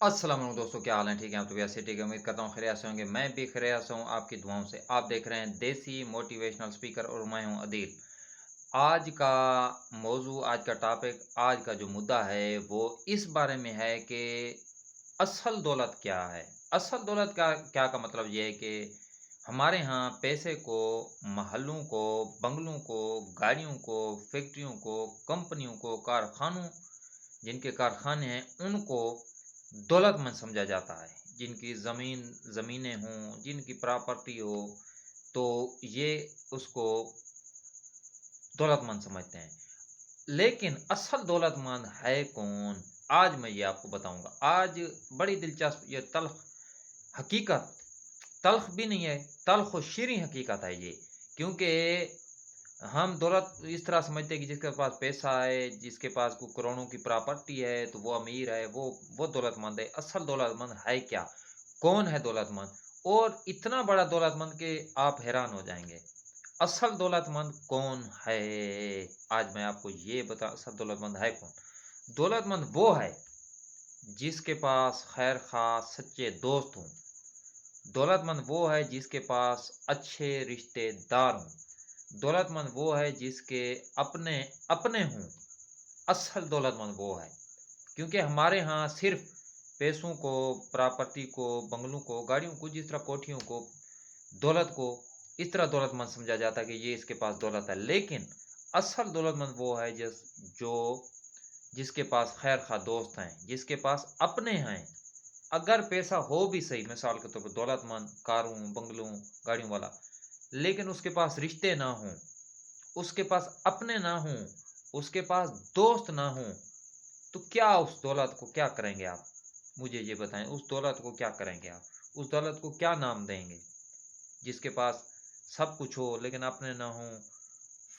अस्सलाम वालेकुम दोस्तों, क्या हाल है? ठीक है, आप तो वैसे ठीक है। उम्मीद करता हूँ खैरियत से होंगे। मैं भी खैरियत से हूँ आपकी दुआओं से। आप देख रहे हैं देसी मोटिवेशनल स्पीकर और मैं हूँ अदील। आज का मौजू, आज का टॉपिक, आज का जो मुद्दा है वो इस बारे में है कि असल दौलत क्या है। असल दौलत का क्या का मतलब ये है कि हमारे यहाँ पैसे को, महलों को, बंगलों को, गाड़ियों को, फैक्ट्रियों को, कंपनियों को, कारखानों, जिनके कारखाने हैं उनको दौलतमंद समझा जाता है। जिनकी ज़मीनें हों, जिनकी प्रॉपर्टी हो, तो ये उसको दौलतमंद समझते हैं। लेकिन असल दौलतमंद है कौन? आज मैं ये आपको बताऊँगा। आज बड़ी दिलचस्प ये तल्ख़ हकीकत, तल्ख़ भी नहीं है, तल्ख़ व शीरीं हकीकत है ये। क्योंकि हम दौलत इस तरह समझते हैं कि जिसके पास पैसा है, जिसके पास को करोड़ों की प्रॉपर्टी है, तो वो अमीर है, वो दौलतमंद है। असल दौलतमंद है क्या? कौन है दौलतमंद? और इतना बड़ा दौलतमंद कि आप हैरान हो जाएँगे। असल दौलतमंद कौन है? आज मैं आपको ये बता असल दौलतमंद है कौन? दौलतमंद वो है जिसके पास खैर-ख़्वाह सच्चे दोस्त हों। दौलतमंद वो है जिसके पास अच्छे रिश्तेदार हों। दौलतमंद वो है जिसके अपने अपने हों। असल दौलतमंद वो है। क्योंकि हमारे यहाँ सिर्फ़ पैसों को, प्रॉपर्टी को, बंगलों को, गाड़ियों को, जिस तरह कोठियों को, दौलत को इस तरह दौलतमंद समझा जाता है कि ये इसके पास दौलत है। लेकिन असल दौलतमंद वो है जो जिसके पास खैर-ख़्वाह दोस्त हैं, जिसके पास अपने हैं। अगर पैसा हो भी सही, मिसाल के तौर पर दौलतमंद, कारों, बंगलों, गाड़ियों वाला, लेकिन उसके पास रिश्ते ना हों, उसके पास अपने ना हों, उसके पास दोस्त ना हों, तो क्या उस दौलत को क्या करेंगे आप? मुझे ये बताएँ, उस दौलत को क्या करेंगे आप? उस दौलत को क्या नाम देंगे? जिसके पास सब कुछ हो लेकिन अपने ना हों,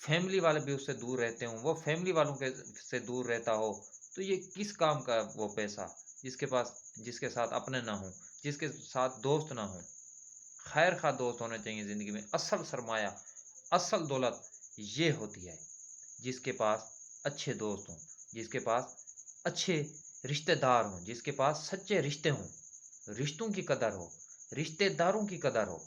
फैमिली वाले भी उससे दूर रहते हों, वो फैमिली वालों के से दूर रहता हो, तो ये किस काम का वो पैसा? जिसके साथ अपने ना हों, जिसके साथ दोस्त ना हों। खैर-ख़्वाह दोस्त होने चाहिए ज़िंदगी में। असल सरमाया, असल दौलत ये होती है, जिसके पास अच्छे दोस्त हों, जिसके पास अच्छे रिश्तेदार हों, जिसके पास सच्चे रिश्ते हों, रिश्तों की कदर हो, रिश्तेदारों की कदर हो,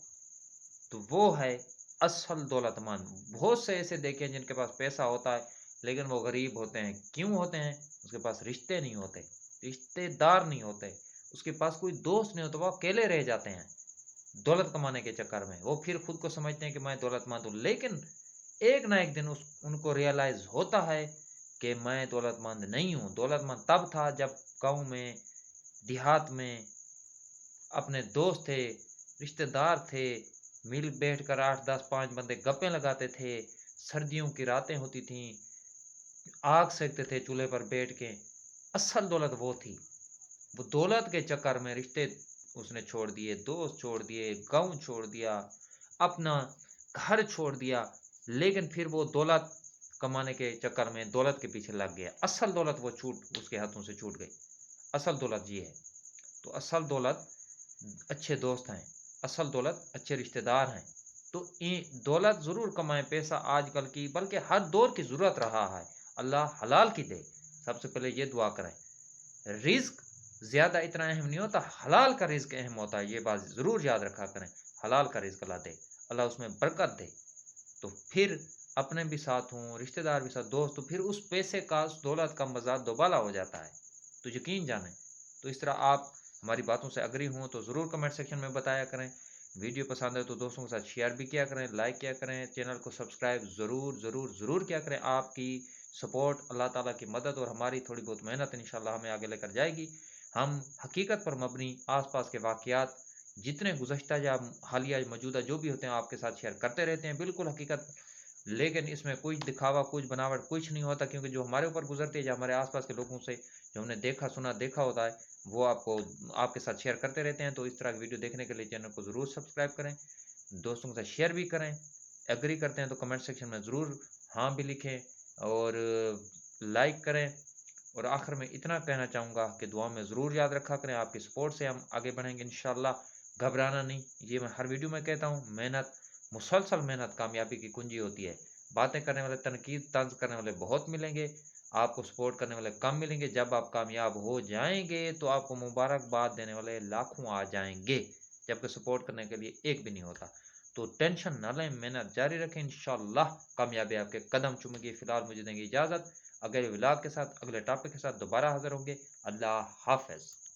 तो वो है असल दौलतमंद। बहुत से ऐसे देखे हैं जिनके पास पैसा होता है, लेकिन वो गरीब होते हैं। क्यों होते हैं? उसके पास रिश्ते नहीं होते, रिश्तेदार नहीं होते, उसके पास कोई दोस्त नहीं होता, वो अकेले रह जाते हैं। दौलत कमाने के चक्कर में वो फिर खुद को समझते हैं कि मैं दौलतमंद हूँ, लेकिन एक ना एक दिन उस उनको रियलाइज़ होता है कि मैं दौलतमंद नहीं हूँ। दौलतमंद तब था जब गाँव में, देहात में अपने दोस्त थे, रिश्तेदार थे, मिल बैठकर 8, 10, 5 बंदे गप्पें लगाते थे, सर्दियों की रातें होती थीं, आग सेकते थे चूल्हे पर बैठ के। असल दौलत वो थी। वो दौलत के चक्कर में रिश्ते उसने छोड़ दिए, दोस्त छोड़ दिए, गाँव छोड़ दिया, अपना घर छोड़ दिया, लेकिन फिर वो दौलत कमाने के चक्कर में दौलत के पीछे लग गया। असल दौलत वो छूट उसके हाथों से छूट गई। असल दौलत ये है। तो असल दौलत अच्छे दोस्त हैं, असल दौलत अच्छे रिश्तेदार हैं। तो दौलत ज़रूर कमाएँ, पैसा आजकल की बल्कि हर दौर की ज़रूरत रहा है। अल्लाह हलाल की दे, सबसे पहले ये दुआ करें। रिज़्क ज़्यादा इतना अहम नहीं होता, हलाल का रिज़्क अहम होता है, ये बात ज़रूर याद रखा करें। हलाल का रिज़्क अल्लाह दे, अल्लाह उसमें बरकत दे। तो फिर अपने भी साथ हों, रिश्तेदार भी साथ, दोस्त हो, फिर उस पैसे का, उस दौलत का मज़ा दोबाला हो जाता है। तो यकीन जानें। तो इस तरह आप हमारी बातों से एग्री हों तो ज़रूर कमेंट सेक्शन में बताया करें। वीडियो पसंद है तो दोस्तों के साथ शेयर भी किया करें, लाइक किया करें, चैनल को सब्सक्राइब ज़रूर, ज़रूर, ज़रूर किया करें। आपकी सपोर्ट, अल्लाह ताला की मदद और हमारी थोड़ी बहुत मेहनत इंशाल्लाह हमें आगे लेकर जाएगी। हम हकीकत पर मबनी आस-पास के वाक़यात जितने गुज़श्ता या हालिया मौजूदा जो भी होते हैं आपके साथ शेयर करते रहते हैं, बिल्कुल हकीकत, लेकिन इसमें कुछ दिखावा, कुछ बनावट कुछ नहीं होता, क्योंकि जो हमारे ऊपर गुज़रती है या हमारे आस-पास के लोगों से जो हमने देखा, सुना, देखा होता है, वो आपको आपके साथ शेयर करते रहते हैं। तो इस तरह की वीडियो देखने के लिए चैनल को ज़रूर सब्सक्राइब करें, दोस्तों के साथ शेयर भी करें। एग्री करते हैं तो कमेंट सेक्शन में ज़रूर हाँ भी लिखें और लाइक करें। और आखिर में इतना कहना चाहूँगा कि दुआ में ज़रूर याद रखा करें, आपकी सपोर्ट से हम आगे बढ़ेंगे इंशाल्लाह। घबराना नहीं, ये मैं हर वीडियो में कहता हूँ, मेहनत, मुसलसल मेहनत कामयाबी की कुंजी होती है। बातें करने वाले, तनकीद तंज़ करने वाले बहुत मिलेंगे, آپ کو سپورٹ کرنے والے کم ملیں گے، جب آپ کامیاب ہو جائیں گے تو آپ کو مبارکباد دینے والے لاکھوں آ جائیں گے، جبکہ سپورٹ کرنے کے لیے ایک بھی نہیں ہوتا۔ تو ٹینشن نہ لیں، محنت جاری رکھیں، انشاءاللہ کامیابی آپ کے قدم چومے گی۔ فی الحال مجھے دیں گے اجازت، اگلے ولاگ کے ساتھ اگلے ٹاپک کے ساتھ دوبارہ حاضر ہوں گے۔ اللہ حافظ۔